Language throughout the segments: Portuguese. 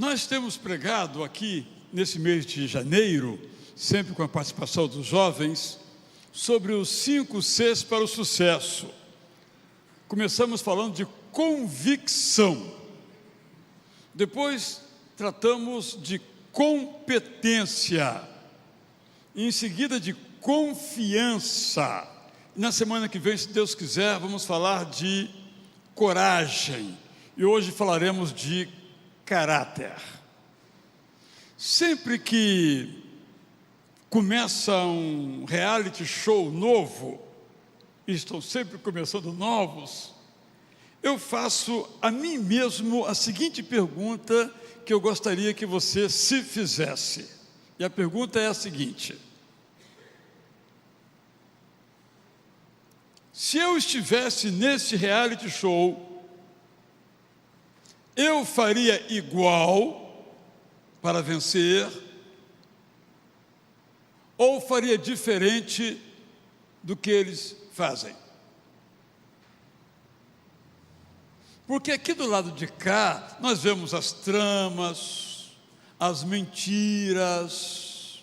Nós temos pregado aqui, nesse mês de janeiro, sempre com a participação dos jovens, sobre os 5 Cs para o sucesso. Começamos falando de convicção. Depois, tratamos de competência. Em seguida, de confiança. E na semana que vem, se Deus quiser, vamos falar de coragem. E hoje falaremos de caráter. Sempre que começa um reality show novo, e estão sempre começando novos, eu faço a mim mesmo a seguinte pergunta que eu gostaria que você se fizesse. E a pergunta é a seguinte: se eu estivesse nesse reality show, eu faria igual para vencer ou faria diferente do que eles fazem? Porque aqui do lado de cá, nós vemos as tramas, as mentiras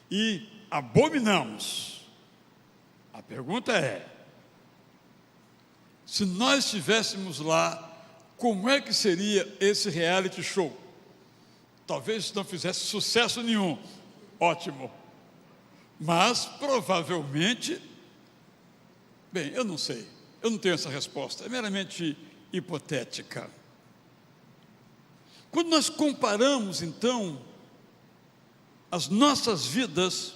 e abominamos. A pergunta é: se nós estivéssemos lá, como é que seria esse reality show? Talvez não fizesse sucesso nenhum, ótimo, mas provavelmente, bem, eu não sei, eu não tenho essa resposta, é meramente hipotética. Quando nós comparamos, então, as nossas vidas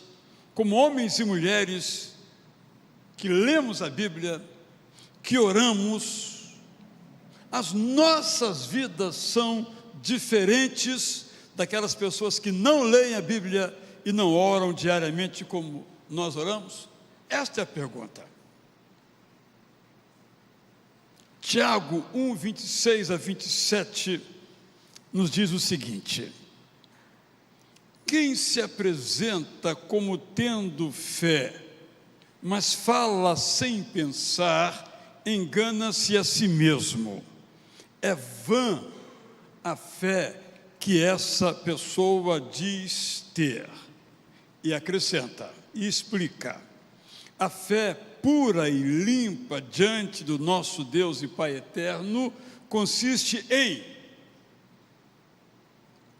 como homens e mulheres que lemos a Bíblia, que oramos, as nossas vidas são diferentes daquelas pessoas que não leem a Bíblia e não oram diariamente como nós oramos? Esta é a pergunta. Tiago 1, 26 a 27 nos diz o seguinte: quem se apresenta como tendo fé, mas fala sem pensar, engana-se a si mesmo. É vã a fé que essa pessoa diz ter. E acrescenta, e explica: a fé pura e limpa diante do nosso Deus e Pai eterno consiste em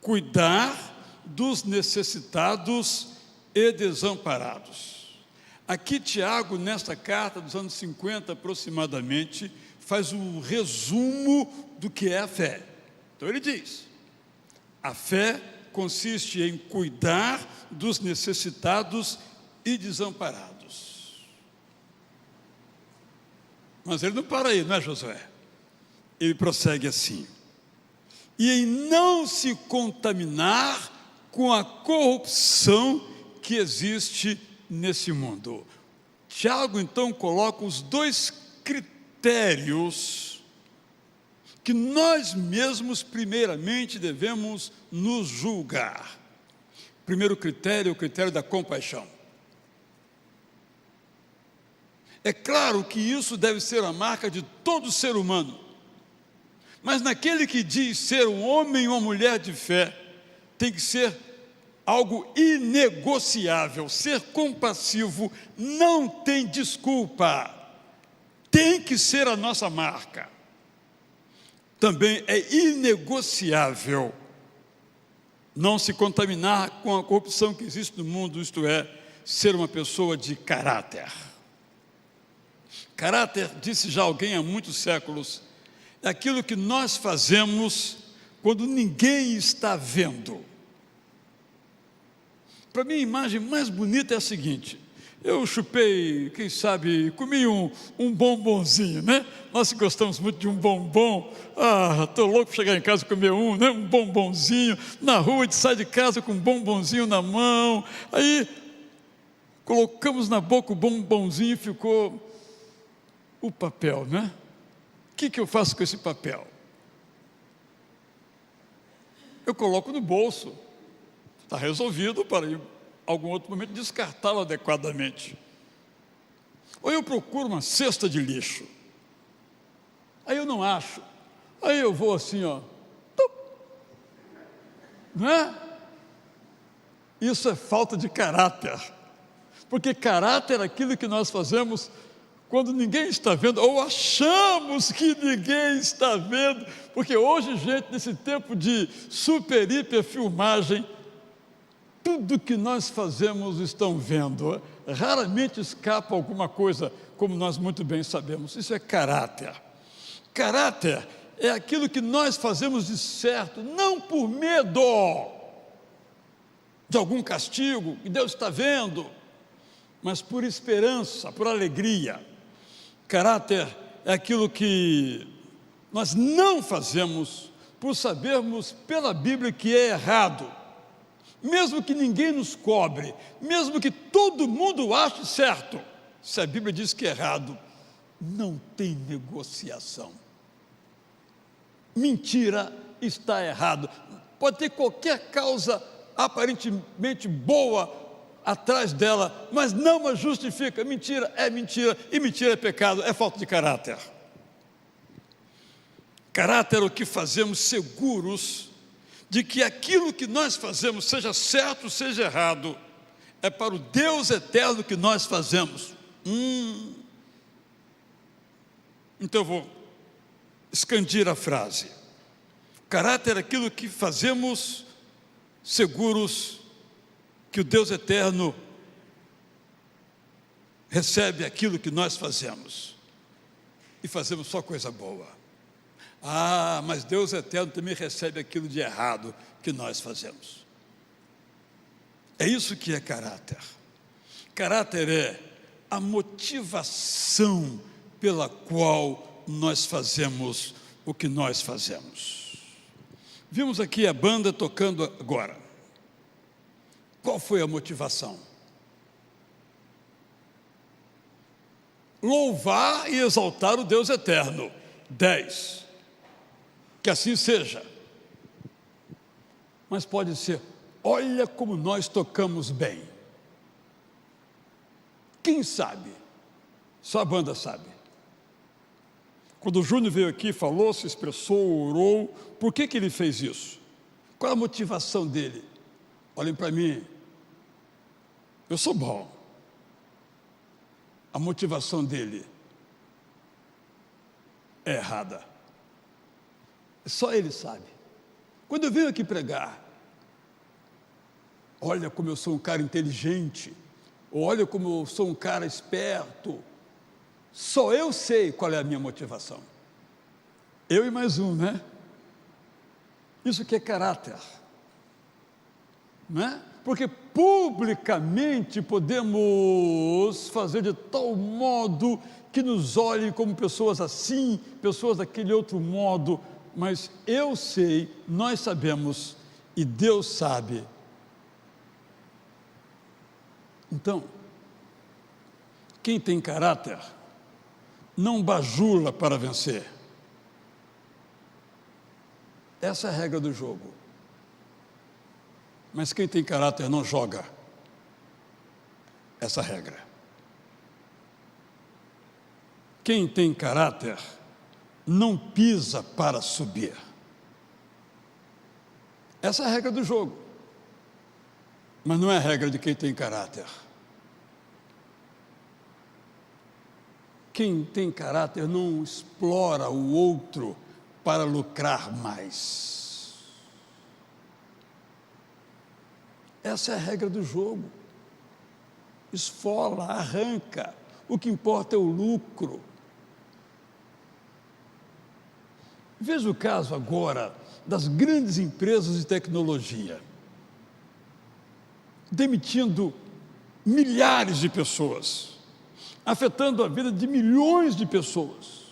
cuidar dos necessitados e desamparados. Aqui Tiago, nesta carta dos anos 50 aproximadamente, faz um resumo do que é a fé. Então ele diz: a fé consiste em cuidar dos necessitados e desamparados. Mas ele não para aí, não é, Josué? Ele prossegue assim: e em não se contaminar com a corrupção que existe nesse mundo. Tiago então coloca os 2 critérios que nós mesmos primeiramente devemos nos julgar. Primeiro critério é o critério da compaixão. É claro que isso deve ser a marca de todo ser humano, mas naquele que diz ser um homem ou uma mulher de fé, tem que ser algo inegociável. Ser compassivo não tem desculpa, tem que ser a nossa marca. Também é inegociável não se contaminar com a corrupção que existe no mundo, isto é, ser uma pessoa de caráter. Caráter, disse já alguém há muitos séculos, é aquilo que nós fazemos quando ninguém está vendo. Para mim, a imagem mais bonita é a seguinte: eu chupei, quem sabe, comi um bombonzinho, né? Nós gostamos muito de um bombom. Estou louco para chegar em casa e comer né? Um bombonzinho. Na rua, a gente sai de casa com um bombonzinho na mão. Aí, colocamos na boca o bombonzinho e ficou o papel, né? O que eu faço com esse papel? Eu coloco no bolso. Está resolvido para em algum outro momento descartá-lo adequadamente. Ou eu procuro uma cesta de lixo. Aí eu não acho. Aí eu vou assim, não é? Isso é falta de caráter, porque caráter é aquilo que nós fazemos quando ninguém está vendo, ou achamos que ninguém está vendo, porque hoje, gente, nesse tempo de super, hiper filmagem, tudo que nós fazemos estão vendo, raramente escapa alguma coisa, como nós muito bem sabemos. Isso é caráter. Caráter é aquilo que nós fazemos de certo, não por medo de algum castigo, que Deus está vendo, mas por esperança, por alegria. Caráter é aquilo que nós não fazemos por sabermos pela Bíblia que é errado, mesmo que ninguém nos cobre, mesmo que todo mundo ache certo. Se a Bíblia diz que é errado, não tem negociação. Mentira está errado. Pode ter qualquer causa aparentemente boa atrás dela, mas não a justifica. Mentira é mentira, e mentira é pecado, é falta de caráter. Caráter é o que fazemos seguros de que aquilo que nós fazemos, seja certo, seja errado, é para o Deus eterno que nós fazemos. Então eu vou expandir a frase. Caráter é aquilo que fazemos seguros que o Deus eterno recebe aquilo que nós fazemos, e fazemos só coisa boa. Mas Deus eterno também recebe aquilo de errado que nós fazemos. É isso que é caráter. Caráter é a motivação pela qual nós fazemos o que nós fazemos. Vimos aqui a banda tocando agora. Qual foi a motivação? Louvar e exaltar o Deus eterno. 10. Que assim seja. Mas pode ser, olha como nós tocamos bem. Quem sabe? Só a banda sabe. Quando o Júnior veio aqui, falou, se expressou, orou, por que ele fez isso? Qual a motivação dele? Olhem para mim, eu sou bom. A motivação dele é errada. Só ele sabe. Quando eu venho aqui pregar, olha como eu sou um cara inteligente, ou olha como eu sou um cara esperto, só eu sei qual é a minha motivação. Eu e mais um, né? Isso que é caráter, não é? Porque publicamente podemos fazer de tal modo que nos olhem como pessoas assim, pessoas daquele outro modo, mas eu sei, nós sabemos e Deus sabe. Então, quem tem caráter não bajula para vencer. Essa é a regra do jogo. Mas quem tem caráter não joga essa regra. Quem tem caráter não pisa para subir. Essa é a regra do jogo. Mas não é a regra de quem tem caráter. Quem tem caráter não explora o outro para lucrar mais. Essa é a regra do jogo. Esfola, arranca. O que importa é o lucro. Veja o caso agora das grandes empresas de tecnologia, demitindo milhares de pessoas, afetando a vida de milhões de pessoas.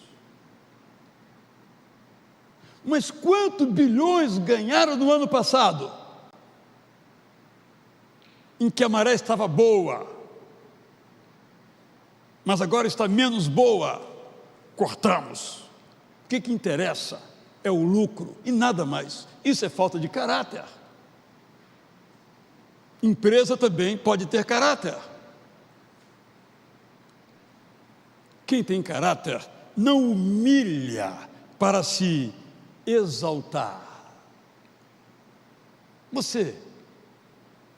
Mas quantos bilhões ganharam no ano passado? Em que a maré estava boa, mas agora está menos boa, cortamos. O que interessa é o lucro e nada mais. Isso é falta de caráter. Empresa também pode ter caráter. Quem tem caráter não humilha para se exaltar. Você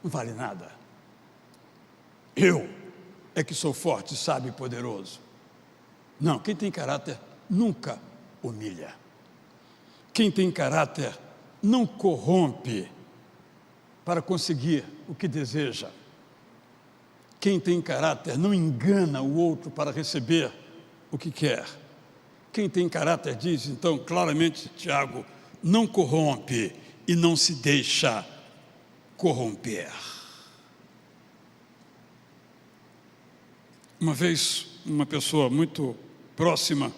não vale nada. Eu é que sou forte, sábio e poderoso. Não, quem tem caráter nunca humilha. Quem tem caráter não corrompe para conseguir o que deseja. Quem tem caráter não engana o outro para receber o que quer. Quem tem caráter diz, então, claramente, Tiago, não corrompe e não se deixa corromper. Uma vez, uma pessoa muito próxima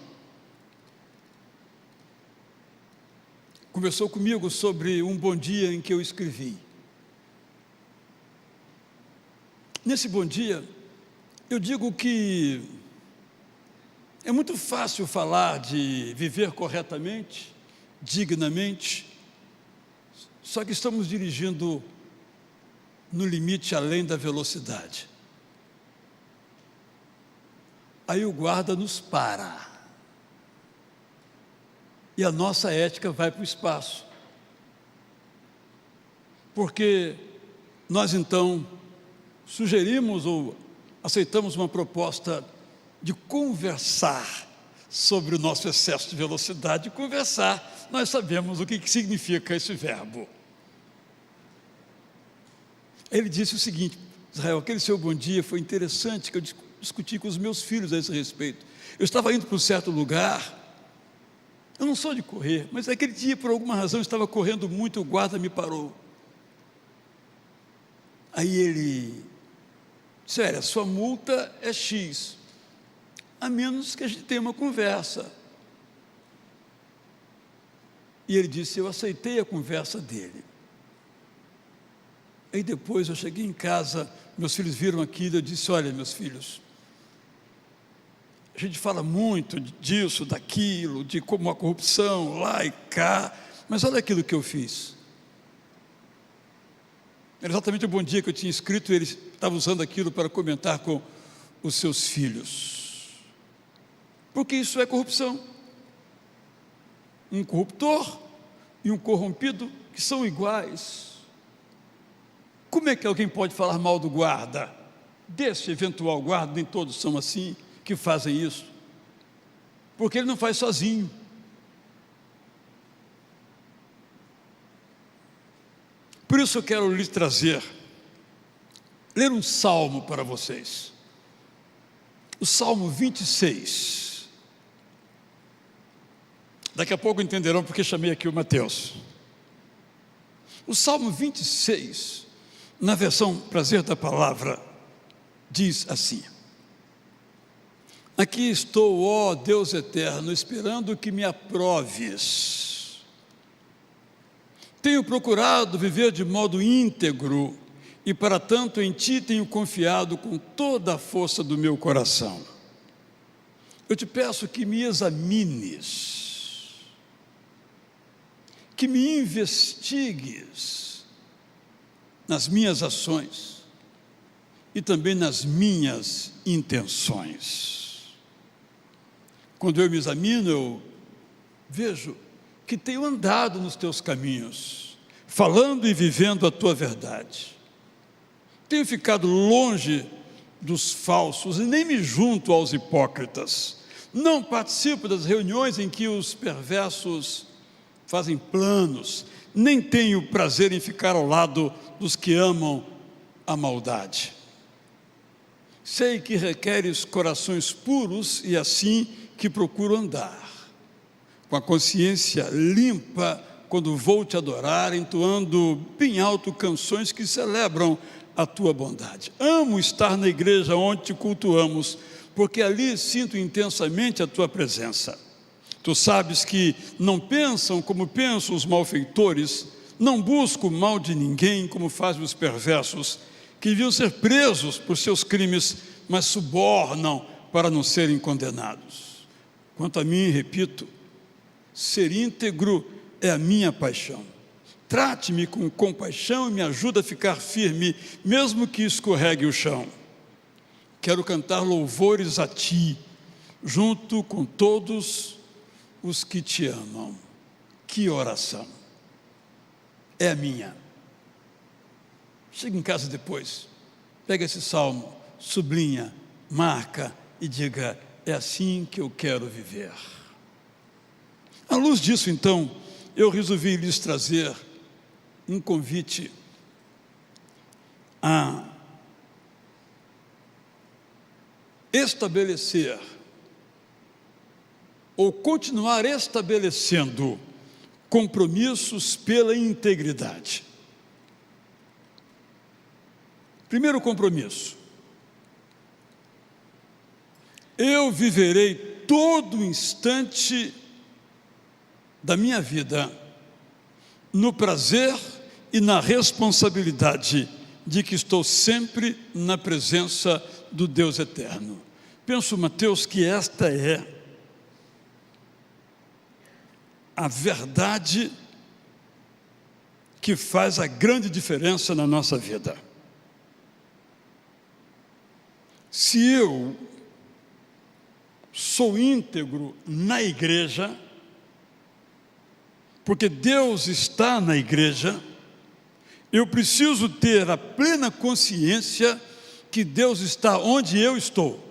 conversou comigo sobre um bom dia em que eu escrevi. Nesse bom dia, eu digo que é muito fácil falar de viver corretamente, dignamente, só que estamos dirigindo no limite além da velocidade. Aí o guarda nos para. E a nossa ética vai para o espaço. Porque nós então sugerimos ou aceitamos uma proposta de conversar sobre o nosso excesso de velocidade. Conversar, nós sabemos o que significa esse verbo. Ele disse o seguinte: Israel, aquele seu bom dia foi interessante, que eu discuti com os meus filhos a esse respeito. Eu estava indo para um certo lugar, eu não sou de correr, mas aquele dia, por alguma razão, eu estava correndo muito, o guarda me parou. Aí ele disse: olha, sua multa é X, a menos que a gente tenha uma conversa. E ele disse: eu aceitei a conversa dele. Aí depois eu cheguei em casa, meus filhos viram aquilo, eu disse: olha, meus filhos, a gente fala muito disso, daquilo, de como a corrupção lá e cá, mas olha aquilo que eu fiz. Era exatamente o bom dia que eu tinha escrito, e ele estava usando aquilo para comentar com os seus filhos. Porque isso é corrupção. Um corruptor e um corrompido que são iguais. Como é que alguém pode falar mal do guarda? Desse eventual guarda, nem todos são assim, que fazem isso. Porque ele não faz sozinho. Por isso eu quero lhes ler um salmo para vocês. O Salmo 26. Daqui a pouco entenderão porque chamei aqui o Mateus. O Salmo 26, na versão Prazer da Palavra, diz assim: aqui estou, ó Deus eterno, esperando que me aproves. Tenho procurado viver de modo íntegro e, para tanto, em Ti tenho confiado com toda a força do meu coração. Eu te peço que me examines, que me investigues nas minhas ações e também nas minhas intenções. Quando eu me examino, eu vejo que tenho andado nos teus caminhos, falando e vivendo a tua verdade. Tenho ficado longe dos falsos e nem me junto aos hipócritas. Não participo das reuniões em que os perversos fazem planos, nem tenho prazer em ficar ao lado dos que amam a maldade. Sei que requeres corações puros e assim que procuro andar com a consciência limpa quando vou te adorar, entoando bem alto canções que celebram a tua bondade. Amo estar na igreja onde te cultuamos, porque ali sinto intensamente a tua presença. Tu sabes que não pensam como pensam os malfeitores, não busco o mal de ninguém como fazem os perversos, que deviam ser presos por seus crimes, mas subornam para não serem condenados. Quanto a mim, repito, ser íntegro é a minha paixão. Trate-me com compaixão e me ajuda a ficar firme, mesmo que escorregue o chão. Quero cantar louvores a Ti, junto com todos os que Te amam. Que oração! É a minha, chega em casa depois, pega esse salmo, sublinha, marca e diga: é assim que eu quero viver. À luz disso, então, eu resolvi lhes trazer um convite a estabelecer ou continuar estabelecendo compromissos pela integridade. Primeiro compromisso: eu viverei todo instante da minha vida no prazer e na responsabilidade de que estou sempre na presença do Deus eterno. Penso, Mateus, que esta é a verdade que faz a grande diferença na nossa vida. Se eu sou íntegro na igreja, porque Deus está na igreja, eu preciso ter a plena consciência que Deus está onde eu estou.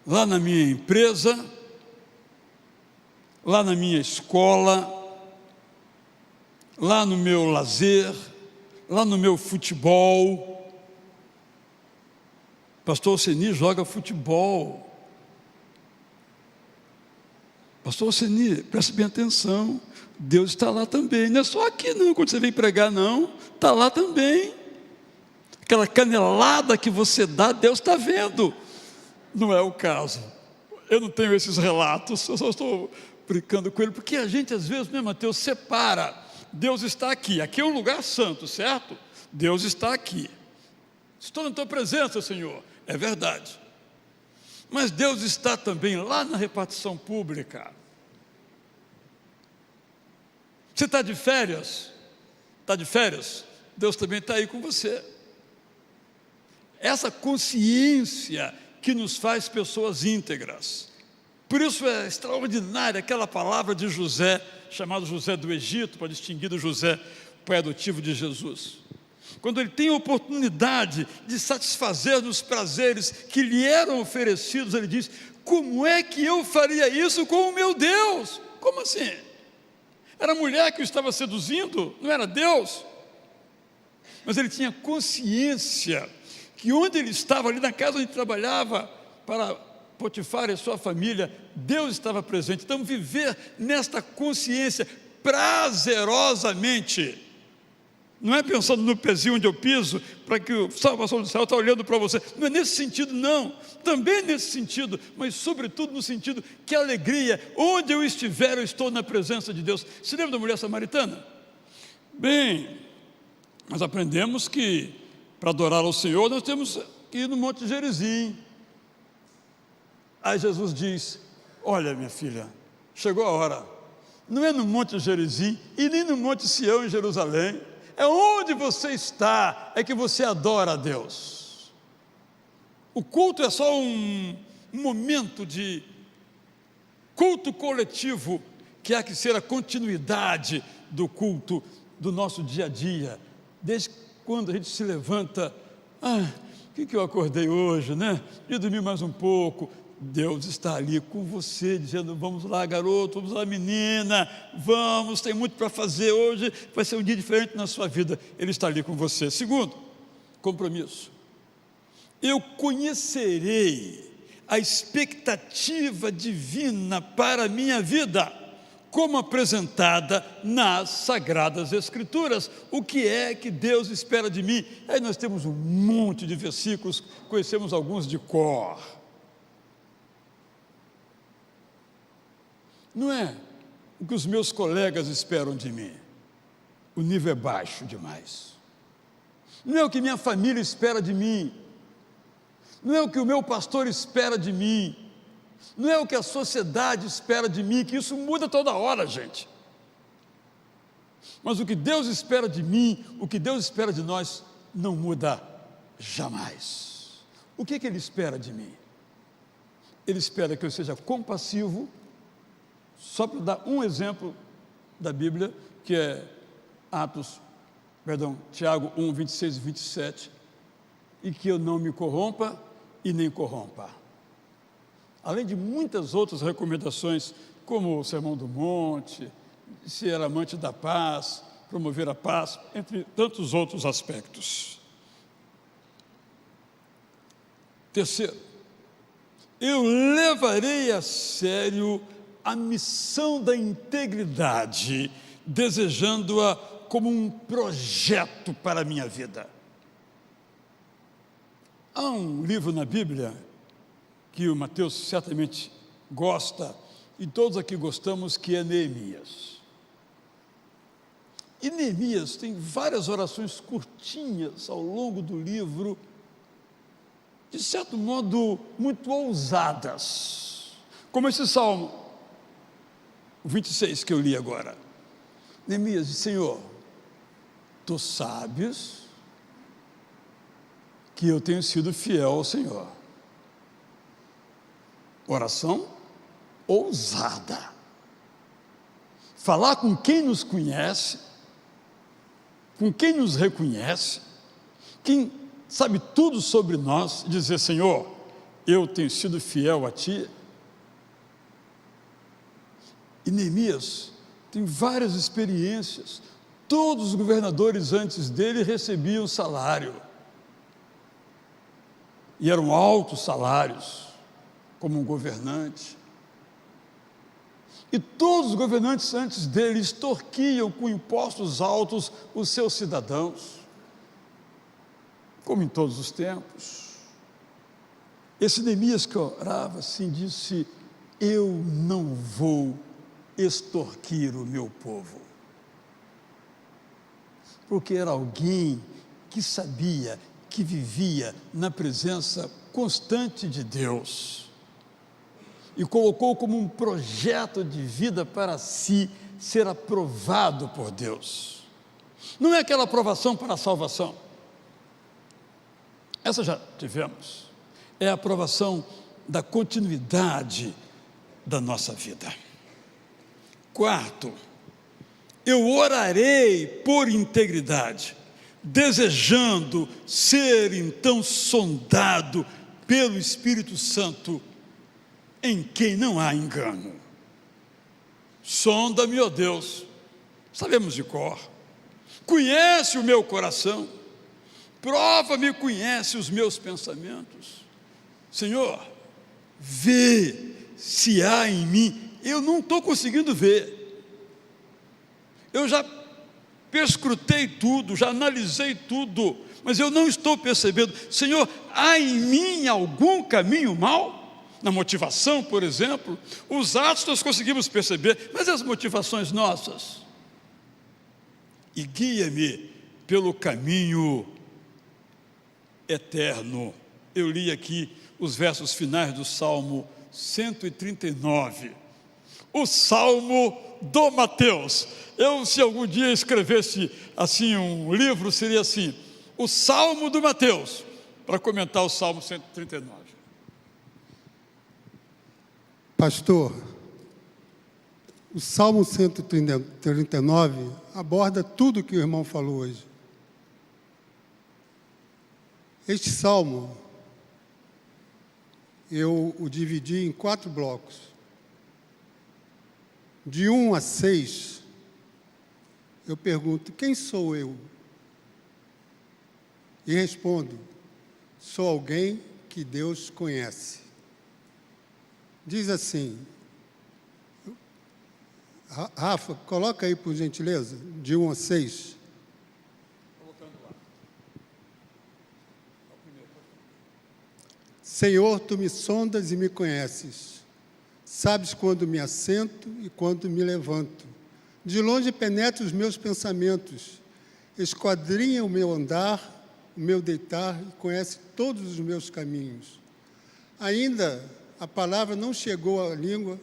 Lá na minha empresa, lá na minha escola, lá no meu lazer, lá no meu futebol. Pastor Oseni joga futebol. Pastor Oseni, preste bem atenção, Deus está lá também, não é só aqui não, quando você vem pregar não, está lá também. Aquela canelada que você dá, Deus está vendo. Não é o caso, eu não tenho esses relatos, eu só estou brincando com ele, porque a gente às vezes, né, Mateus, separa. Deus está aqui, aqui é um lugar santo, certo? Deus está aqui, estou na tua presença, Senhor, é verdade, mas Deus está também lá na repartição pública. Você está de férias? Está de férias? Deus também está aí com você. Essa consciência que nos faz pessoas íntegras. Por isso é extraordinária aquela palavra de José, chamado José do Egito, para distinguir do José, pai adotivo de Jesus. Quando ele tem a oportunidade de satisfazer nos prazeres que lhe eram oferecidos, ele diz: como é que eu faria isso com o meu Deus? Como assim? Era a mulher que o estava seduzindo, não era Deus? Mas ele tinha consciência que onde ele estava, ali na casa onde trabalhava para Potifar e sua família, Deus estava presente. Então viver nesta consciência prazerosamente, não é pensando no pezinho onde eu piso, para que o salvação do céu está olhando para você, não é nesse sentido não, também nesse sentido, mas sobretudo no sentido que a alegria, onde eu estiver, eu estou na presença de Deus. Se lembra da mulher samaritana? Bem, nós aprendemos que para adorar ao Senhor nós temos que ir no Monte Gerizim. Aí Jesus diz: olha, minha filha, chegou a hora, não é no Monte Gerizim e nem no Monte Sião em Jerusalém, é onde você está, é que você adora a Deus. O culto é só um momento de culto coletivo, que há que ser a continuidade do culto do nosso dia a dia, desde quando a gente se levanta: o que eu acordei hoje, né? E dormir mais um pouco. Deus está ali com você, dizendo: vamos lá, garoto, vamos lá, menina, vamos, tem muito para fazer hoje, vai ser um dia diferente na sua vida. Ele está ali com você. Segundo compromisso: eu conhecerei a expectativa divina para a minha vida, como apresentada nas Sagradas Escrituras. O que é que Deus espera de mim? Aí nós temos um monte de versículos, conhecemos alguns de cor. Não é o que os meus colegas esperam de mim, o nível é baixo demais. Não é o que minha família espera de mim, não é o que o meu pastor espera de mim, não é o que a sociedade espera de mim, que isso muda toda hora, gente. Mas o que Deus espera de mim, o que Deus espera de nós, não muda jamais. O que Ele espera de mim? Ele espera que eu seja compassivo. Só para dar um exemplo da Bíblia, que é Atos Tiago 1, 26 e 27, e que eu não me corrompa e nem corrompa. Além de muitas outras recomendações, como o Sermão do Monte, ser amante da paz, promover a paz, entre tantos outros aspectos. Terceiro, eu levarei a sério a missão da integridade, desejando-a como um projeto para a minha vida. Há um livro na Bíblia que o Mateus certamente gosta, e todos aqui gostamos, que é Neemias. E Neemias tem várias orações curtinhas ao longo do livro, de certo modo muito ousadas, como esse salmo, o 26 que eu li agora. Neemias diz: Senhor, tu sabes que eu tenho sido fiel ao Senhor. Oração ousada. Falar com quem nos conhece, com quem nos reconhece, quem sabe tudo sobre nós, e dizer: Senhor, eu tenho sido fiel a Ti. E Neemias tem várias experiências. Todos os governadores antes dele recebiam salário, e eram altos salários, como um governante. E todos os governantes antes dele extorquiam com impostos altos os seus cidadãos, como em todos os tempos. Esse Neemias que orava assim, disse: eu não vou extorquir o meu povo, porque era alguém que sabia, que vivia na presença constante de Deus, e colocou como um projeto de vida para si ser aprovado por Deus. Não é aquela aprovação para a salvação, essa já tivemos, é a aprovação da continuidade da nossa vida. Quarto, eu orarei por integridade, desejando ser então sondado pelo Espírito Santo, em quem não há engano. Sonda-me, ó Deus, sabemos de cor, conhece o meu coração, prova-me, conhece os meus pensamentos. Senhor, vê se há em mim. Eu não estou conseguindo ver, eu já perscrutei tudo, já analisei tudo, mas eu não estou percebendo. Senhor, há em mim algum caminho mau? Na motivação, por exemplo, os atos nós conseguimos perceber, mas as motivações nossas? E guia-me pelo caminho eterno. Eu li aqui os versos finais do Salmo 139, o Salmo do Mateus. Se algum dia escrevesse assim um livro, seria assim: o Salmo do Mateus, para comentar o Salmo 139. Pastor, o Salmo 139 aborda tudo o que o irmão falou hoje. Este salmo, eu o dividi em 4 blocos. De 1 a 6, eu pergunto: quem sou eu? E respondo: sou alguém que Deus conhece. Diz assim, Rafa, coloca aí por gentileza, de 1 a 6. Senhor, tu me sondas e me conheces. Sabes quando me assento e quando me levanto. De longe penetra os meus pensamentos. Esquadrinha o meu andar, o meu deitar e conhece todos os meus caminhos. Ainda a palavra não chegou à língua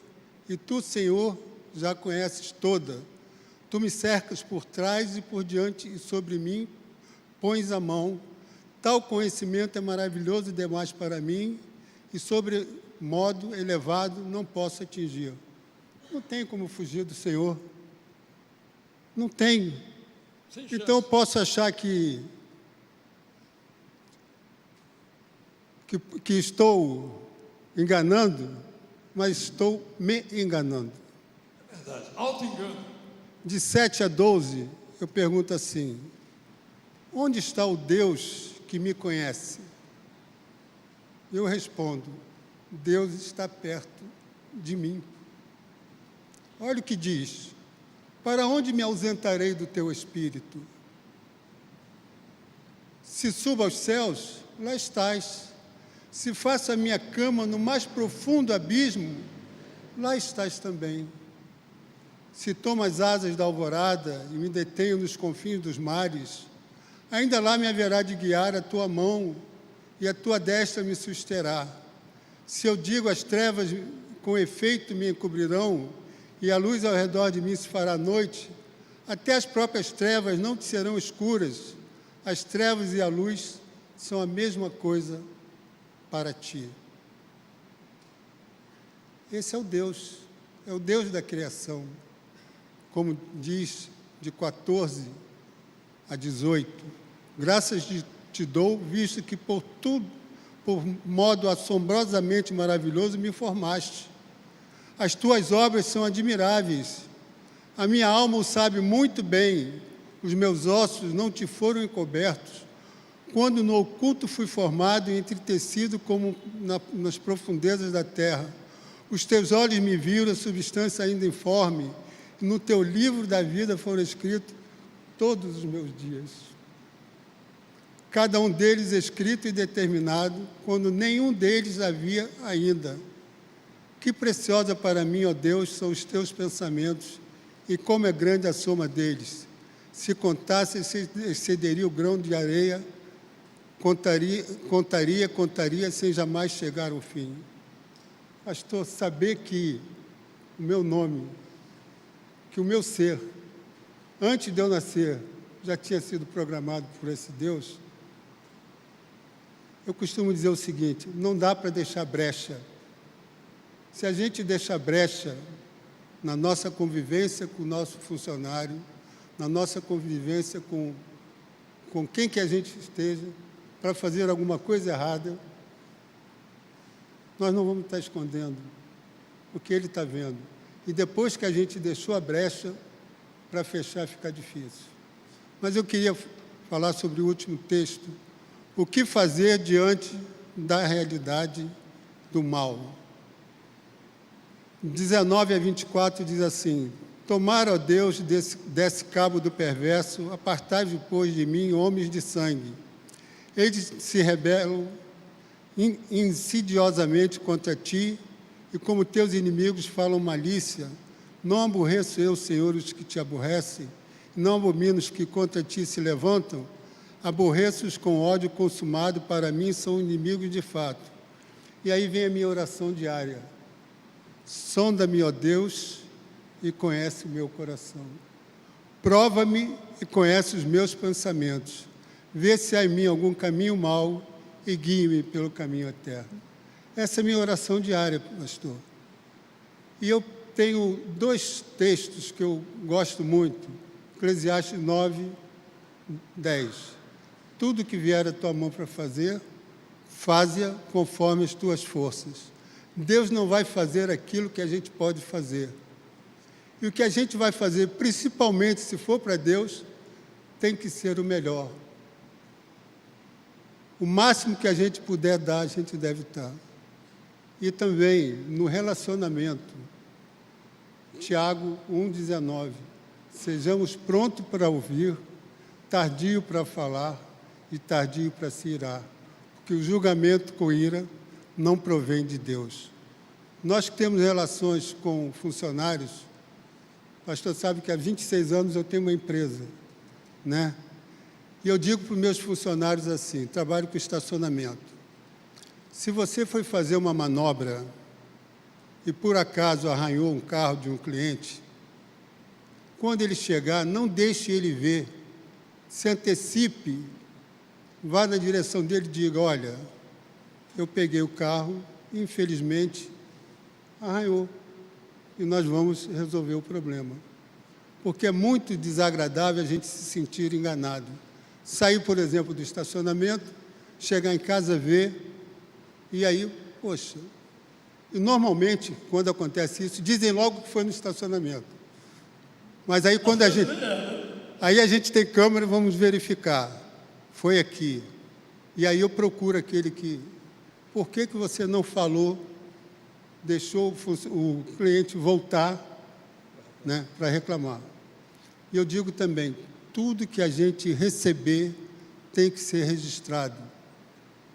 e tu, Senhor, já conheces toda. Tu me cercas por trás e por diante e sobre mim pões a mão. Tal conhecimento é maravilhoso demais para mim e sobre modo elevado não posso atingir. Não tem como fugir do Senhor. Não tem. Sem chance. Então eu posso achar que estou enganando, mas estou me enganando. É verdade. Auto-engano. De 7 a 12, eu pergunto assim: onde está o Deus que me conhece? Eu respondo: Deus está perto de mim. Olha o que diz: para onde me ausentarei do teu espírito? Se subo aos céus, lá estás. Se faço a minha cama no mais profundo abismo, lá estás também. Se tomo as asas da alvorada e me detenho nos confins dos mares, ainda lá me haverá de guiar a tua mão e a tua destra me susterá. Se eu digo as trevas com efeito me encobrirão e a luz ao redor de mim se fará noite, até as próprias trevas não te serão escuras. As trevas e a luz são a mesma coisa para ti. Esse é o Deus da criação. Como diz de 14 a 18, graças te dou, visto que por modo assombrosamente maravilhoso me formaste. As tuas obras são admiráveis. A minha alma o sabe muito bem. Os meus ossos não te foram encobertos. Quando no oculto fui formado e entretecido como nas profundezas da terra. Os teus olhos me viram a substância ainda informe. E no teu livro da vida foram escritos todos os meus dias. Cada um deles escrito e determinado, quando nenhum deles havia ainda. Que preciosa para mim, ó Deus, são os teus pensamentos, e como é grande a soma deles. Se contasse, excederia o grão de areia, contaria, sem jamais chegar ao fim. Pastor, saber que o meu nome, que o meu ser, antes de eu nascer, já tinha sido programado por esse Deus, eu costumo dizer o seguinte: não dá para deixar brecha. Se a gente deixar brecha na nossa convivência com o nosso funcionário, na nossa convivência com quem que a gente esteja, para fazer alguma coisa errada, nós não vamos estar escondendo o que ele está vendo. E depois que a gente deixou a brecha, para fechar fica difícil. Mas eu queria falar sobre o último texto. O que fazer diante da realidade do mal? 19 a 24 diz assim: tomara, ó Deus, desse cabo do perverso, apartai-vos, pois, de mim, homens de sangue. Eles se rebelam insidiosamente contra ti, e como teus inimigos falam malícia. Não aborreço eu, Senhor, os que te aborrecem, não abomino os que contra ti se levantam. Aborreço-os com ódio consumado, para mim são inimigos de fato. E aí vem a minha oração diária: sonda-me, ó Deus, e conhece o meu coração. Prova-me e conhece os meus pensamentos. Vê se há em mim algum caminho mau e guie-me pelo caminho eterno. Essa é a minha oração diária, pastor. E eu tenho 2 textos que eu gosto muito. Eclesiastes 9, 10. Tudo que vier a tua mão para fazer, faze-a conforme as tuas forças. Deus não vai fazer aquilo que a gente pode fazer. E o que a gente vai fazer, principalmente se for para Deus, tem que ser o melhor. O máximo que a gente puder dar, a gente deve dar. E também, no relacionamento, Tiago 1,19, sejamos prontos para ouvir, tardio para falar e tardio para se irar, porque o julgamento com ira não provém de Deus. Nós que temos relações com funcionários, o pastor sabe que há 26 anos eu tenho uma empresa, né? E eu digo para os meus funcionários assim: trabalho com estacionamento. Se você foi fazer uma manobra e por acaso arranhou um carro de um cliente, quando ele chegar, não deixe ele ver, se antecipe, vá na direção dele e diga: olha, eu peguei o carro, infelizmente, arranhou, e nós vamos resolver o problema. porque é muito desagradável a gente se sentir enganado. Sair, por exemplo, do estacionamento, chegar em casa, ver, e aí, poxa, e normalmente, quando acontece isso, dizem logo que foi no estacionamento. Mas aí quando a gente tem câmera, vamos verificar, foi aqui. E aí eu procuro aquele que, por que você não falou, deixou o cliente voltar, né, para reclamar? E eu digo também, tudo que a gente receber tem que ser registrado.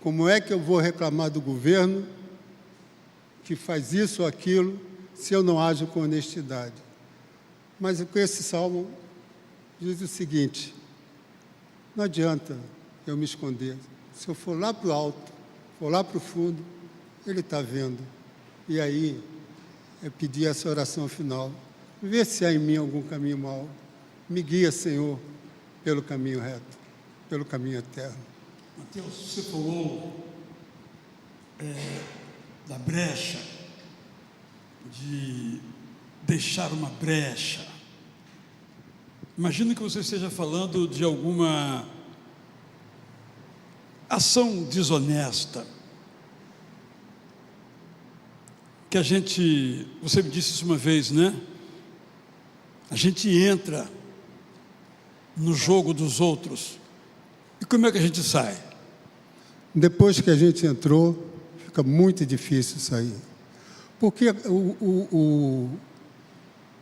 Como é que eu vou reclamar do governo que faz isso ou aquilo se eu não ajo com honestidade? Mas com esse salmo diz o seguinte: não adianta eu me esconder. Se eu for lá para o alto, for lá para o fundo, Ele está vendo. E aí é pedir essa oração final. Vê se há em mim algum caminho mau. Me guia, Senhor, pelo caminho reto, pelo caminho eterno. Mateus, você falou da brecha, de deixar uma brecha. Imagino que você esteja falando de alguma ação desonesta, que a gente, você me disse isso uma vez, né? A gente entra no jogo dos outros. E como é que a gente sai? Depois que a gente entrou, fica muito difícil sair. Porque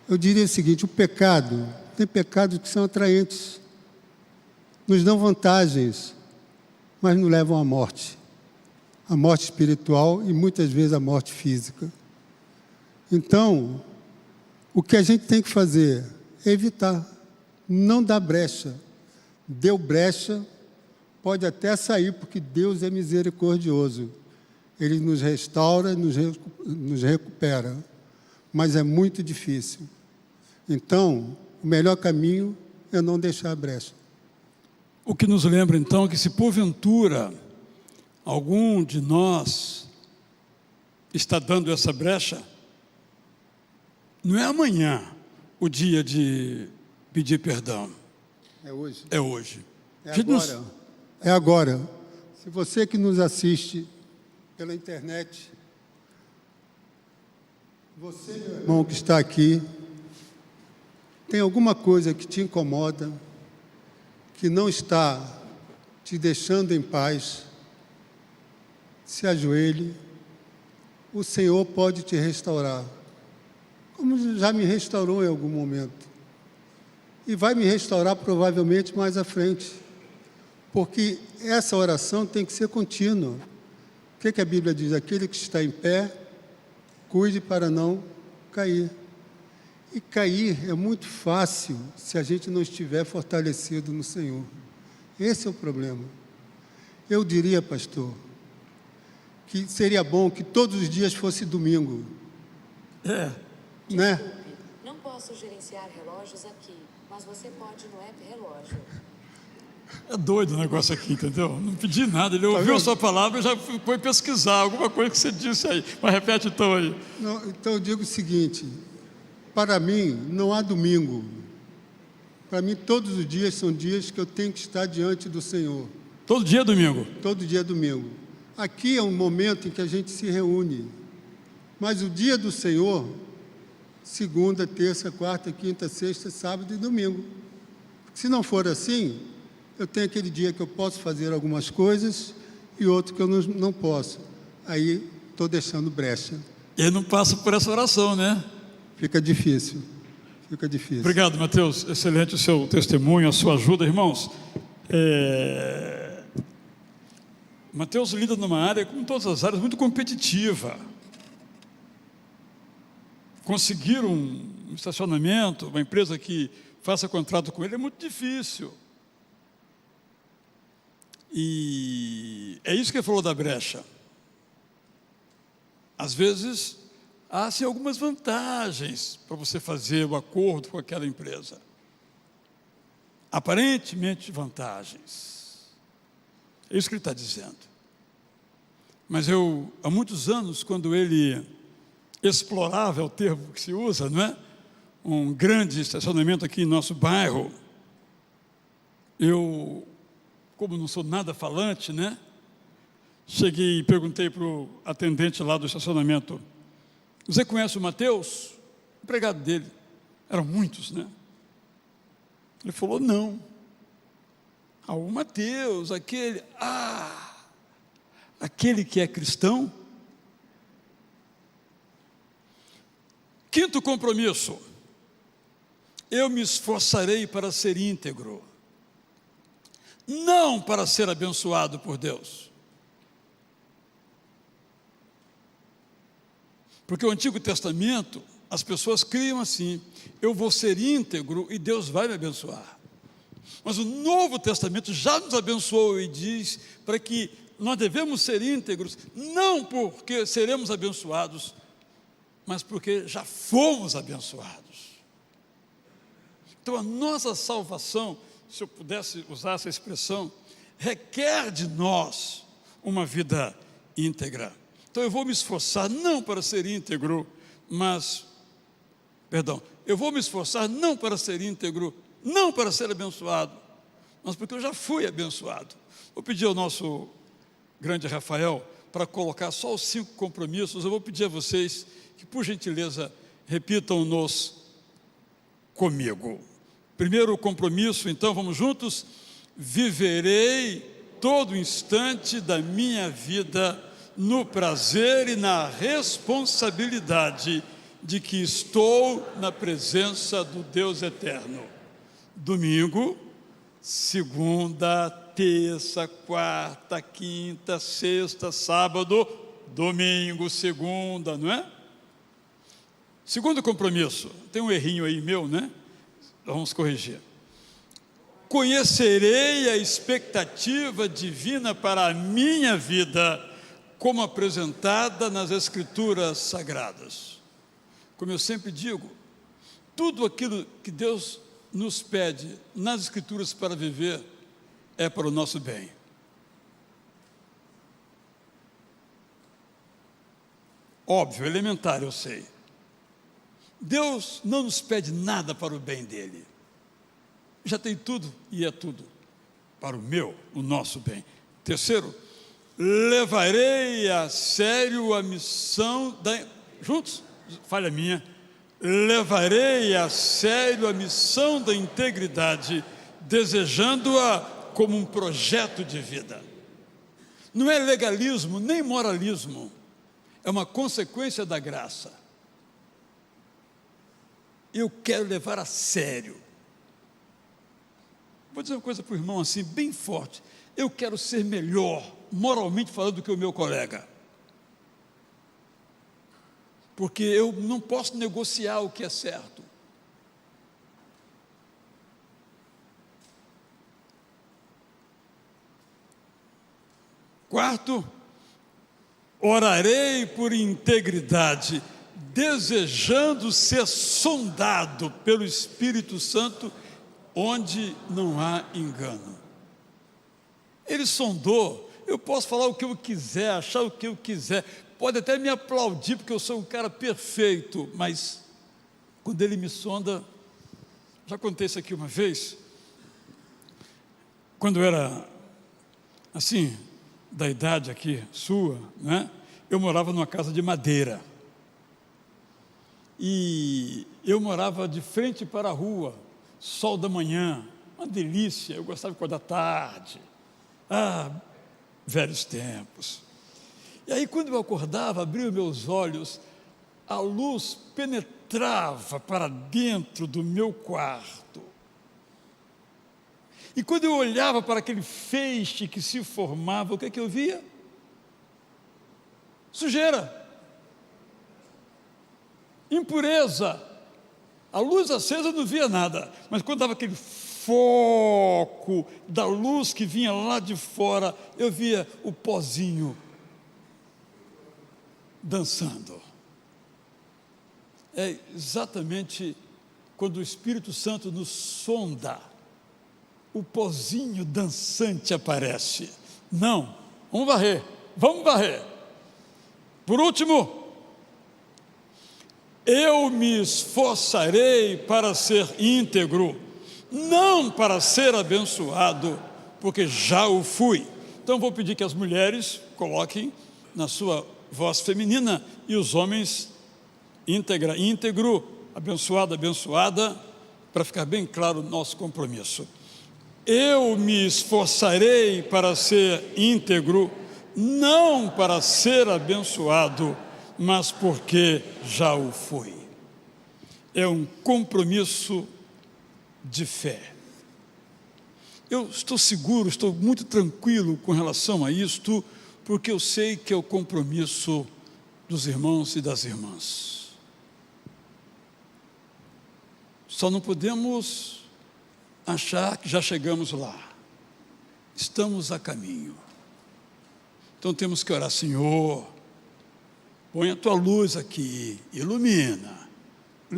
eu diria o seguinte, o pecado, tem pecados que são atraentes, nos dão vantagens, mas nos levam à morte espiritual e muitas vezes à morte física. Então, o que a gente tem que fazer é evitar, não dar brecha. Deu brecha, pode até sair, porque Deus é misericordioso. Ele nos restaura, nos recupera, mas é muito difícil. Então, o melhor caminho é não deixar a brecha. O que nos lembra, então, que se porventura algum de nós está dando essa brecha, não é amanhã o dia de pedir perdão. É hoje. É hoje. É agora. É agora. Se você que nos assiste pela internet, você, meu irmão que está aqui, tem alguma coisa que te incomoda, que não está te deixando em paz, se ajoelhe, o Senhor pode te restaurar, como já me restaurou em algum momento. E vai me restaurar provavelmente mais à frente, porque essa oração tem que ser contínua. O que a Bíblia diz? Aquele que está em pé, cuide para não cair. E cair é muito fácil se a gente não estiver fortalecido no Senhor. Esse é o problema. Eu diria, pastor, que seria bom que todos os dias fosse domingo. Né? Não posso gerenciar relógios aqui, mas você pode no app relógio. É doido o negócio aqui, entendeu? Não pedi nada, ele ouviu a sua palavra e já foi pesquisar alguma coisa que você disse aí. Mas repete então aí. Não, então eu digo o seguinte, para mim não há domingo. Para mim todos os dias são dias que eu tenho que estar diante do Senhor. Todo dia é domingo? Todo dia é domingo. Aqui é um momento em que a gente se reúne. Mas o dia do Senhor, segunda, terça, quarta, quinta, sexta, sábado e domingo. Se não for assim, eu tenho aquele dia que eu posso fazer algumas coisas e outro que eu não posso. Aí estou deixando brecha. E aí não passa por essa oração, né? Fica difícil. Fica difícil. Obrigado, Mateus. Excelente o seu testemunho, a sua ajuda, irmãos. Mateus lida numa área, como todas as áreas, muito competitiva. Conseguir um estacionamento, uma empresa que faça contrato com ele é muito difícil. E é isso que ele falou da brecha. Às vezes, há sim algumas vantagens para você fazer o acordo com aquela empresa. Aparentemente vantagens. É isso que ele está dizendo. Mas há muitos anos, quando ele explorava, é o termo que se usa, não é? um grande estacionamento aqui em nosso bairro. Eu, como não sou nada falante, né? Cheguei e perguntei para o atendente lá do estacionamento: você conhece o Mateus? O empregado dele. Eram muitos, né? Ele falou: não. O Mateus, aquele que é cristão. Quinto compromisso: eu me esforçarei para ser íntegro, não para ser abençoado por Deus. Porque o Antigo Testamento, as pessoas criam assim: eu vou ser íntegro e Deus vai me abençoar. Mas o Novo Testamento já nos abençoou e diz para que nós devemos ser íntegros, não porque seremos abençoados, mas porque já fomos abençoados. Então a nossa salvação, se eu pudesse usar essa expressão, requer de nós uma vida íntegra. Então eu vou me esforçar não para ser íntegro, eu vou me esforçar não para ser íntegro, não para ser abençoado, mas porque eu já fui abençoado. Vou pedir ao nosso grande Rafael para colocar só os 5 compromissos. Eu vou pedir a vocês que, por gentileza, repitam-nos comigo. Primeiro compromisso, então, vamos juntos: viverei todo instante da minha vida no prazer e na responsabilidade de que estou na presença do Deus eterno. Domingo, segunda, terça, quarta, quinta, sexta, sábado, domingo, segunda, não é? Segundo compromisso, tem um errinho aí meu, né? Vamos corrigir. Conhecerei a expectativa divina para a minha vida, como apresentada nas Escrituras Sagradas. Como eu sempre digo, tudo aquilo que Deus nos pede nas Escrituras para viver é para o nosso bem. Óbvio, elementar, eu sei. Deus não nos pede nada para o bem dele. Já tem tudo e é tudo para o nosso bem. Terceiro, levarei a sério a missão juntos, falha minha. Levarei a sério a missão da integridade, desejando-a como um projeto de vida. Não é legalismo nem moralismo, é uma consequência da graça. Eu quero levar a sério. Vou dizer uma coisa para o irmão assim, bem forte: eu quero ser melhor, moralmente falando, do que o meu colega. Porque eu não posso negociar o que é certo. Quarto, orarei por integridade, desejando ser sondado pelo Espírito Santo, onde não há engano. Ele sondou. Eu posso falar o que eu quiser, achar o que eu quiser, pode até me aplaudir porque eu sou um cara perfeito, mas quando ele me sonda, já contei isso aqui uma vez, quando eu era assim, da idade aqui sua, né? Eu morava numa casa de madeira e eu morava de frente para a rua, sol da manhã, uma delícia. Eu gostava de acordar tarde. Velhos tempos. E aí, quando eu acordava, abria meus olhos, a luz penetrava para dentro do meu quarto. E quando eu olhava para aquele feixe que se formava, o que é que eu via? Sujeira, impureza. A luz acesa eu não via nada, mas quando dava aquele foco da luz que vinha lá de fora, eu via o pozinho dançando. É exatamente quando o Espírito Santo nos sonda, o pozinho dançante aparece. Não, vamos varrer. Por último, Eu me esforçarei para ser íntegro, não para ser abençoado, porque já o fui. Então vou pedir que as mulheres coloquem na sua voz feminina e os homens íntegra, íntegro, abençoado, abençoada, para ficar bem claro o nosso compromisso. Eu me esforçarei para ser íntegro, não para ser abençoado, mas porque já o fui. É um compromisso de fé. Eu estou seguro, estou muito tranquilo com relação a isto, porque eu sei que é o compromisso dos irmãos e das irmãs. Só não podemos achar que já chegamos lá. Estamos a caminho. Então temos que orar: Senhor, põe a tua luz aqui, ilumina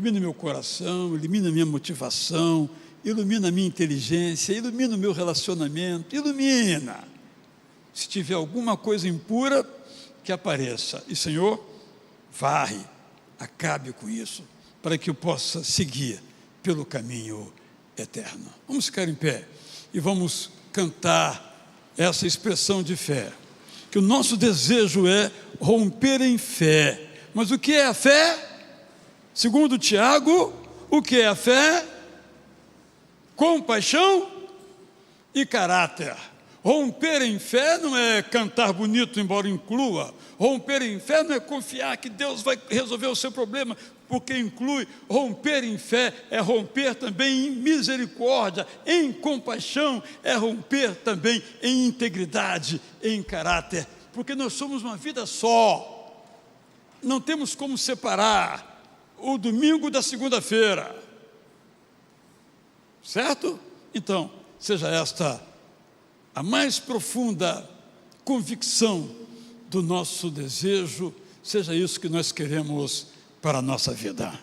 meu coração, ilumina a minha motivação, ilumina a minha inteligência, ilumina o meu relacionamento, ilumina. Se tiver alguma coisa impura, que apareça. E, Senhor, varre, acabe com isso, para que eu possa seguir pelo caminho eterno. Vamos ficar em pé e vamos cantar essa expressão de fé, que o nosso desejo é romper em fé. Mas o que é a fé? Segundo Tiago, o que é a fé? Compaixão e caráter. Romper em fé não é cantar bonito, embora inclua. Romper em fé não é confiar que Deus vai resolver o seu problema, porque inclui. Romper em fé é romper também em misericórdia, em compaixão, é romper também em integridade, em caráter, porque nós somos uma vida só. Não temos como separar o domingo da segunda-feira, certo? Então, seja esta a mais profunda convicção do nosso desejo, seja isso que nós queremos para a nossa vida.